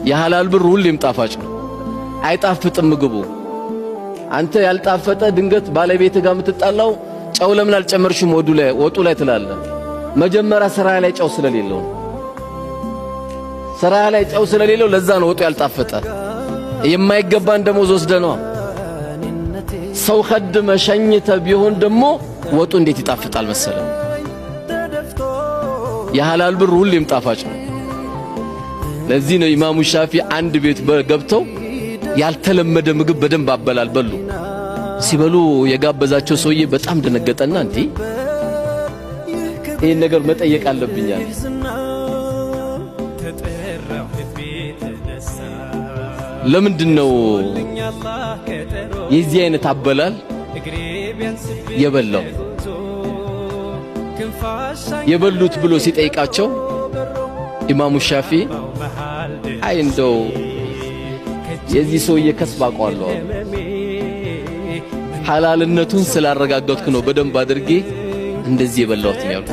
የሐላል ብር ሁሌም ጣፋጭ ነው። አይጣፍጥም ምግቡ። አንተ ያልጣፈጠ ድንገት ባለቤት ጋር የምትጣላው ጨው ለምን አልጨመርሽም ወጡ ላይ ትላለህ። መጀመሪያ ስራ ላይ ጨው ስለሌለው ስራ ላይ ጨው ስለሌለው ለዛ ነው ወጡ ያልጣፈጠ። የማይገባን ደሞዝ ወስደነዋ ሰው ኸድመ ሸኝተ ቢሆን ደሞ ወጡ እንዴት ይጣፍጣል መሰለው። የሐላል ብር ሁሌም ጣፋጭ ነው። ለዚህ ነው ኢማሙ ሻፊ አንድ ቤት ገብተው ያልተለመደ ምግብ በደንብ አበላል በሉ። ሲበሉ የጋበዛቸው ሰውዬ በጣም ደነገጠና እንዴ ይሄን ነገር መጠየቅ አለብኛል። ለምንድነው የዚህ አይነት አበላል የበላው የበሉት ብሎ ሲጠይቃቸው ኢማሙ ሻፊ አይ እንደው የዚህ ሰውዬ ከስብ አውቀዋለሁ ሐላልነቱን ስላረጋገጥኩ ነው በደንብ አድርጌ እንደዚህ የበላሁት ነው ያሉት።